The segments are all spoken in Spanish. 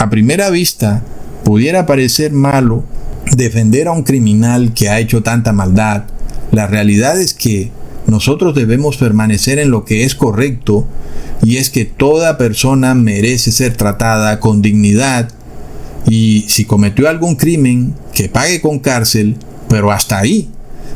a primera vista pudiera parecer malo defender a un criminal que ha hecho tanta maldad, la realidad es que nosotros debemos permanecer en lo que es correcto, y es que toda persona merece ser tratada con dignidad, y si cometió algún crimen, que pague con cárcel, pero hasta ahí.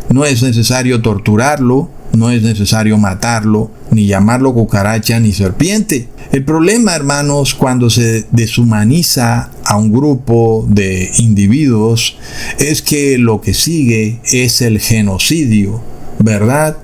No es necesario torturarlo, no es necesario matarlo, ni llamarlo cucaracha ni serpiente. El problema, hermanos, cuando se deshumaniza a un grupo de individuos, es que lo que sigue es el genocidio, ¿verdad?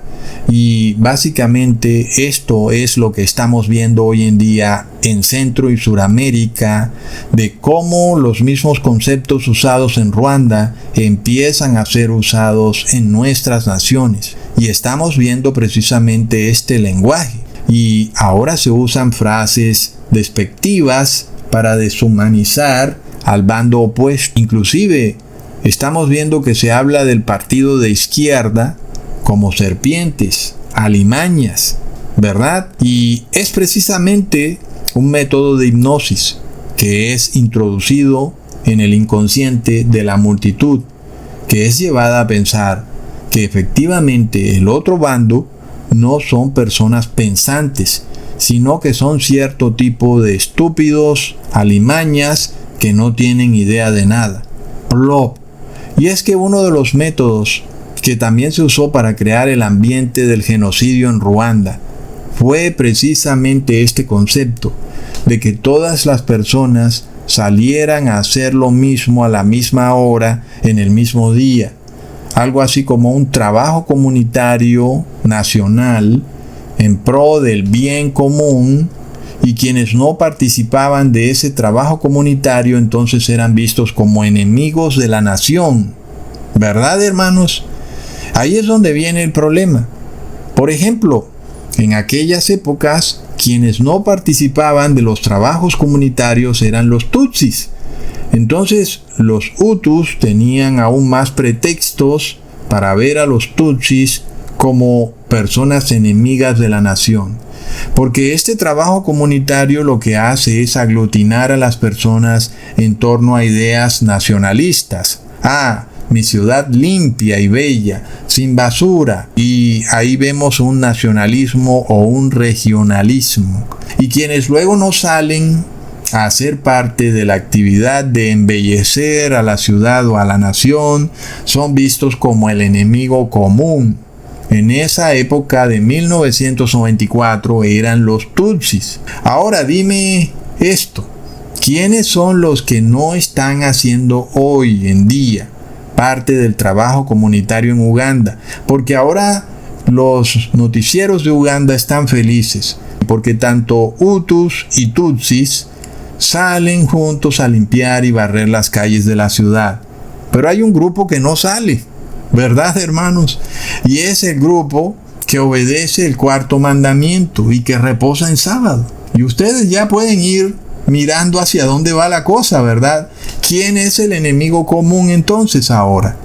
Y básicamente esto es lo que estamos viendo hoy en día en Centro y Suramérica, de cómo los mismos conceptos usados en Ruanda empiezan a ser usados en nuestras naciones. Y estamos viendo precisamente este lenguaje. Y ahora se usan frases despectivas para deshumanizar al bando opuesto. Inclusive estamos viendo que se habla del partido de izquierda como serpientes, alimañas, ¿verdad? Y es precisamente un método de hipnosis que es introducido en el inconsciente de la multitud, que es llevada a pensar que efectivamente el otro bando no son personas pensantes, sino que son cierto tipo de estúpidos, alimañas, que no tienen idea de nada. Plop. Y es que uno de los métodos que también se usó para crear el ambiente del genocidio en Ruanda fue precisamente este concepto de que todas las personas salieran a hacer lo mismo a la misma hora, en el mismo día. Algo así como un trabajo comunitario nacional en pro del bien común, y quienes no participaban de ese trabajo comunitario entonces eran vistos como enemigos de la nación. ¿Verdad, hermanos? Ahí es donde viene el problema. Por ejemplo, en aquellas épocas, quienes no participaban de los trabajos comunitarios eran los Tutsis. Entonces, los Hutus tenían aún más pretextos para ver a los Tutsis como personas enemigas de la nación. Porque este trabajo comunitario lo que hace es aglutinar a las personas en torno a ideas nacionalistas. Mi ciudad limpia y bella, sin basura. Y ahí vemos un nacionalismo o un regionalismo. Y quienes luego no salen a ser parte de la actividad de embellecer a la ciudad o a la nación son vistos como el enemigo común. En esa época de 1994 eran los Tutsis. Ahora dime esto. ¿Quiénes son los que no están haciendo hoy en día parte del trabajo comunitario en Uganda? Porque ahora los noticieros de Uganda están felices, porque tanto Hutus y Tutsis salen juntos a limpiar y barrer las calles de la ciudad. Pero hay un grupo que no sale, ¿verdad, hermanos? Y es el grupo que obedece el cuarto mandamiento y que reposa en sábado. Y ustedes ya pueden ir mirando hacia dónde va la cosa, ¿verdad? ¿Quién es el enemigo común entonces ahora?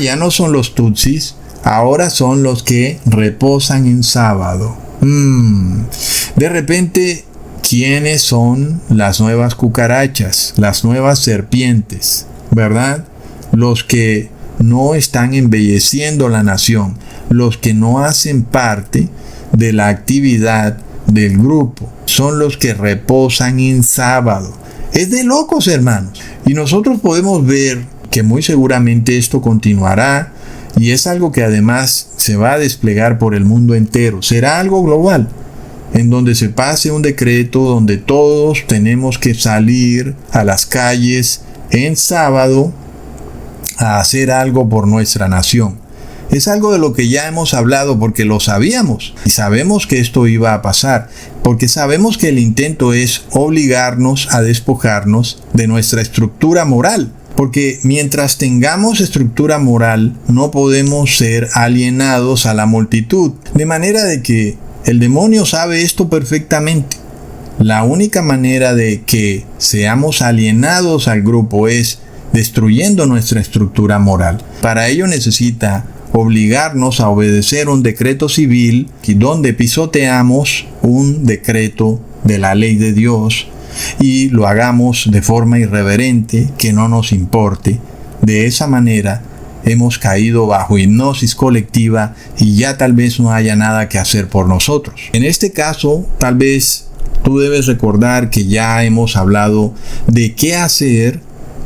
Ya no son los Tutsis, ahora son los que reposan en sábado. De repente, ¿quiénes son las nuevas cucarachas, las nuevas serpientes, ¿verdad? Los que no están embelleciendo la nación, los que no hacen parte de la actividad del grupo, son los que reposan en sábado. Es de locos, hermanos. Y nosotros podemos ver que muy seguramente esto continuará, y es algo que además se va a desplegar por el mundo entero. Será algo global, en donde se pase un decreto donde todos tenemos que salir a las calles en sábado a hacer algo por nuestra nación. Es algo de lo que ya hemos hablado porque lo sabíamos y sabemos que esto iba a pasar, porque sabemos que el intento es obligarnos a despojarnos de nuestra estructura moral, porque mientras tengamos estructura moral no podemos ser alienados a la multitud, de manera de que el demonio sabe esto perfectamente. La única manera de que seamos alienados al grupo es destruyendo nuestra estructura moral. Para ello necesita obligarnos a obedecer un decreto civil y donde pisoteamos un decreto de la ley de Dios, y lo hagamos de forma irreverente, que no nos importe. De esa manera hemos caído bajo hipnosis colectiva y ya tal vez no haya nada que hacer por nosotros. En este caso, tal vez tú debes recordar que ya hemos hablado de qué hacer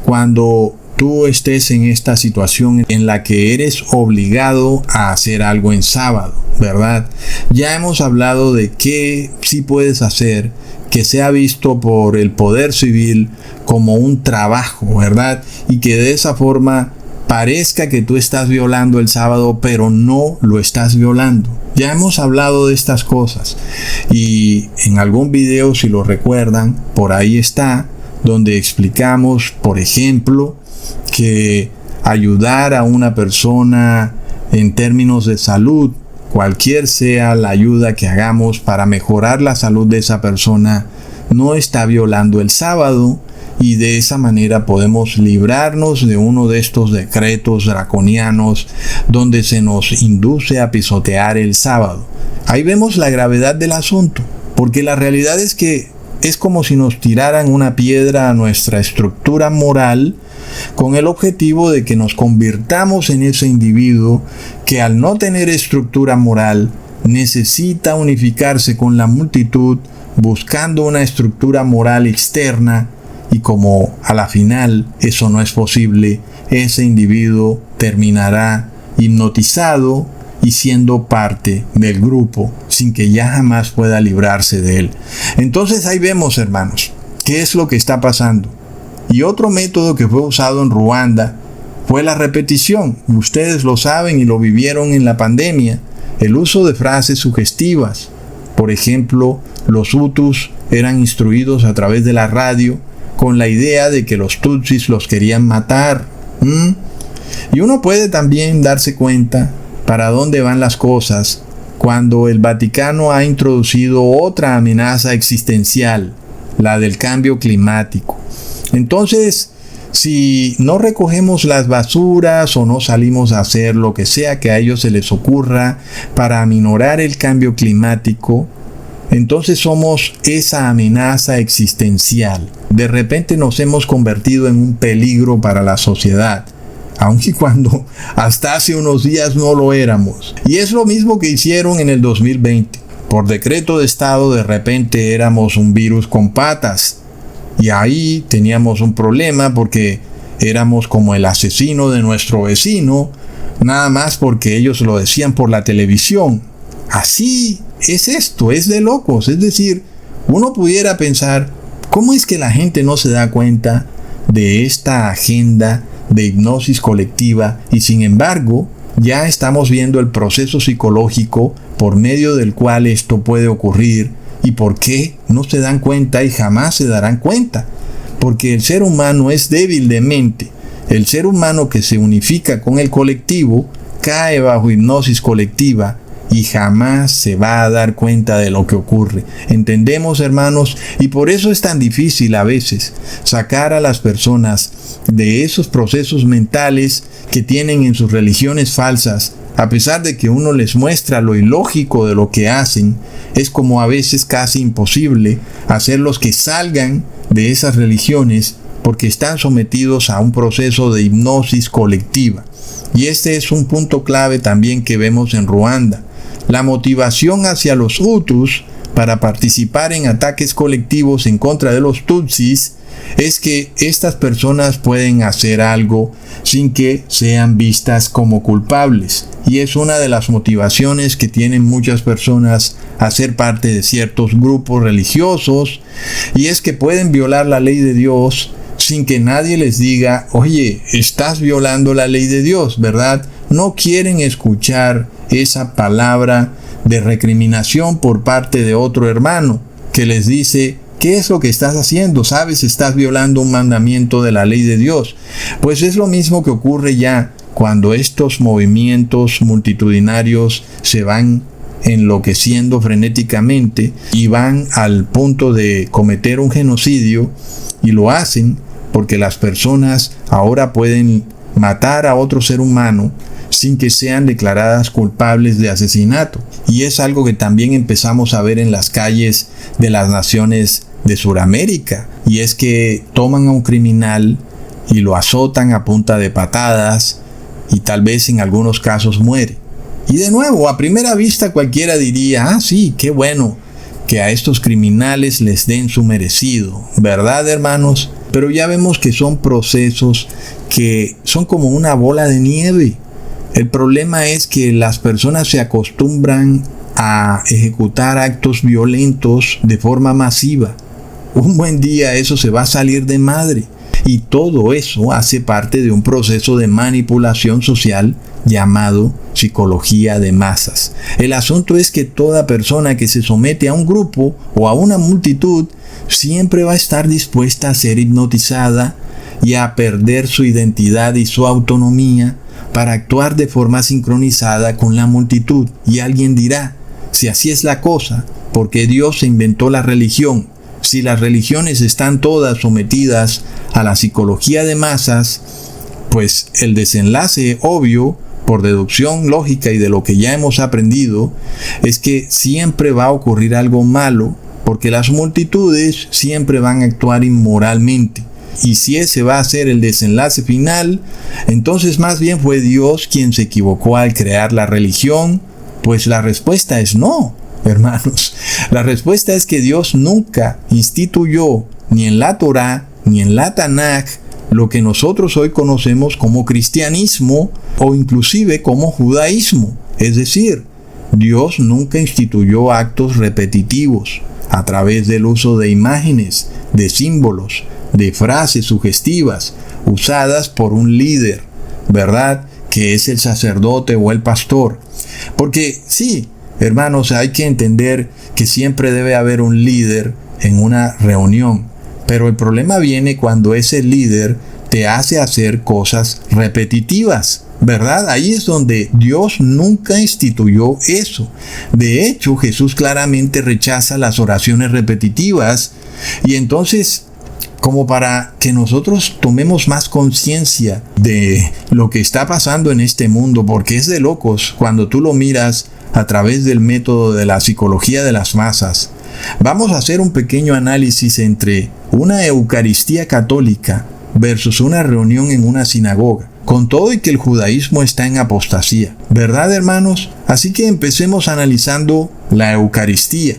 cuando tú estés en esta situación en la que eres obligado a hacer algo en sábado, ¿verdad? Ya hemos hablado de qué sí puedes hacer que sea visto por el poder civil como un trabajo, ¿verdad? Y que de esa forma parezca que tú estás violando el sábado, pero no lo estás violando. Ya hemos hablado de estas cosas y en algún video, si lo recuerdan, por ahí está, donde explicamos, por ejemplo, que ayudar a una persona en términos de salud, cualquier sea la ayuda que hagamos para mejorar la salud de esa persona, no está violando el sábado, y de esa manera podemos librarnos de uno de estos decretos draconianos donde se nos induce a pisotear el sábado. Ahí vemos la gravedad del asunto, porque la realidad es que es como si nos tiraran una piedra a nuestra estructura moral con el objetivo de que nos convirtamos en ese individuo que, al no tener estructura moral, necesita unificarse con la multitud buscando una estructura moral externa, y como a la final eso no es posible, ese individuo terminará hipnotizado y siendo parte del grupo sin que ya jamás pueda librarse de él. Entonces ahí vemos, hermanos, qué es lo que está pasando. Y otro método que fue usado en Ruanda fue la repetición. Ustedes lo saben y lo vivieron en la pandemia. El uso de frases sugestivas. Por ejemplo, los Hutus eran instruidos a través de la radio con la idea de que los Tutsis los querían matar. Y uno puede también darse cuenta para dónde van las cosas cuando el Vaticano ha introducido otra amenaza existencial, la del cambio climático. Entonces, si no recogemos las basuras o no salimos a hacer lo que sea que a ellos se les ocurra para aminorar el cambio climático, entonces somos esa amenaza existencial. De repente nos hemos convertido en un peligro para la sociedad, aunque cuando hasta hace unos días no lo éramos. Y es lo mismo que hicieron en el 2020. Por decreto de Estado, de repente éramos un virus con patas. Y ahí teníamos un problema porque éramos como el asesino de nuestro vecino, nada más porque ellos lo decían por la televisión. Así es esto, es de locos. Es decir, uno pudiera pensar, ¿cómo es que la gente no se da cuenta de esta agenda de hipnosis colectiva? Y sin embargo, ya estamos viendo el proceso psicológico por medio del cual esto puede ocurrir. ¿Y por qué no se dan cuenta y jamás se darán cuenta? Porque el ser humano es débil de mente. El ser humano que se unifica con el colectivo cae bajo hipnosis colectiva y jamás se va a dar cuenta de lo que ocurre. ¿Entendemos, hermanos? Y por eso es tan difícil a veces sacar a las personas de esos procesos mentales que tienen en sus religiones falsas. A pesar de que uno les muestra lo ilógico de lo que hacen, es como a veces casi imposible hacerlos que salgan de esas religiones porque están sometidos a un proceso de hipnosis colectiva. Y este es un punto clave también que vemos en Ruanda. La motivación hacia los Hutus para participar en ataques colectivos en contra de los Tutsis es que estas personas pueden hacer algo sin que sean vistas como culpables. Y es una de las motivaciones que tienen muchas personas a ser parte de ciertos grupos religiosos, y es que pueden violar la ley de Dios sin que nadie les diga, oye, estás violando la ley de Dios, ¿verdad? No quieren escuchar esa palabra de recriminación por parte de otro hermano que les dice, ¿qué es lo que estás haciendo? ¿Sabes? Estás violando un mandamiento de la ley de Dios. Pues es lo mismo que ocurre ya cuando estos movimientos multitudinarios se van enloqueciendo frenéticamente y van al punto de cometer un genocidio, y lo hacen porque las personas ahora pueden matar a otro ser humano sin que sean declaradas culpables de asesinato. Y es algo que también empezamos a ver en las calles de las naciones de Sudamérica, y es que toman a un criminal y lo azotan a punta de patadas y tal vez en algunos casos muere. Y de nuevo, a primera vista cualquiera diría, sí, qué bueno que a estos criminales les den su merecido, ¿verdad, hermanos? Pero ya vemos que son procesos que son como una bola de nieve. El problema es que las personas se acostumbran a ejecutar actos violentos de forma masiva. Un buen día eso se va a salir de madre. Y todo eso hace parte de un proceso de manipulación social llamado psicología de masas. El asunto es que toda persona que se somete a un grupo o a una multitud siempre va a estar dispuesta a ser hipnotizada y a perder su identidad y su autonomía para actuar de forma sincronizada con la multitud. Y alguien dirá, si así es la cosa, ¿por qué Dios se inventó la religión? Si las religiones están todas sometidas a la psicología de masas, pues el desenlace obvio, por deducción lógica y de lo que ya hemos aprendido, es que siempre va a ocurrir algo malo, porque las multitudes siempre van a actuar inmoralmente. Y si ese va a ser el desenlace final, entonces más bien fue Dios quien se equivocó al crear la religión. Pues la respuesta es no, hermanos. La respuesta es que Dios nunca instituyó, ni en la Torá, ni en la Tanaj, lo que nosotros hoy conocemos como cristianismo o inclusive como judaísmo. Es decir, Dios nunca instituyó actos repetitivos a través del uso de imágenes, de símbolos, de frases sugestivas usadas por un líder, ¿verdad? Que es el sacerdote o el pastor. Porque sí, hermanos, hay que entender que siempre debe haber un líder en una reunión. Pero el problema viene cuando ese líder te hace hacer cosas repetitivas, ¿verdad? Ahí es donde Dios nunca instituyó eso. De hecho, Jesús claramente rechaza las oraciones repetitivas. Y entonces, como para que nosotros tomemos más conciencia de lo que está pasando en este mundo, porque es de locos cuando tú lo miras a través del método de la psicología de las masas. Vamos a hacer un pequeño análisis entre una Eucaristía católica versus una reunión en una sinagoga, con todo y que el judaísmo está en apostasía, ¿verdad, hermanos? Así que empecemos analizando la Eucaristía.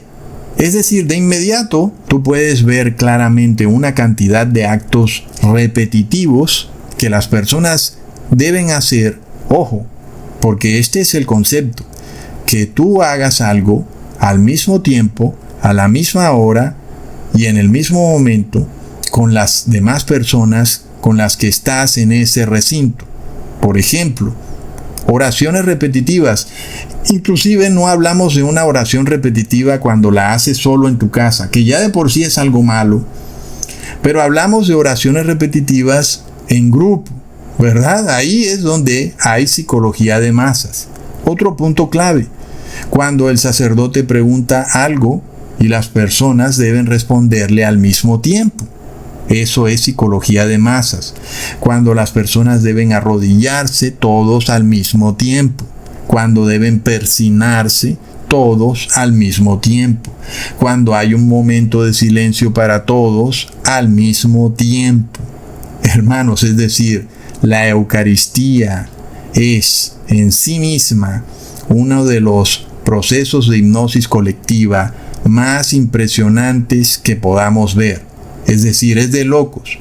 Es decir, de inmediato tú puedes ver claramente una cantidad de actos repetitivos que las personas deben hacer. Ojo, porque este es el concepto, que tú hagas algo al mismo tiempo, a la misma hora y en el mismo momento con las demás personas con las que estás en ese recinto. Por ejemplo, oraciones repetitivas. Inclusive no hablamos de una oración repetitiva cuando la haces solo en tu casa, que ya de por sí es algo malo, pero hablamos de oraciones repetitivas en grupo, ¿verdad? Ahí es donde hay psicología de masas. Otro punto clave, cuando el sacerdote pregunta algo y las personas deben responderle al mismo tiempo. Eso es psicología de masas. Cuando las personas deben arrodillarse todos al mismo tiempo. Cuando deben persignarse todos al mismo tiempo. Cuando hay un momento de silencio para todos al mismo tiempo. Hermanos, es decir, la Eucaristía es en sí misma uno de los procesos de hipnosis colectiva más impresionantes que podamos ver. Es decir, es de locos.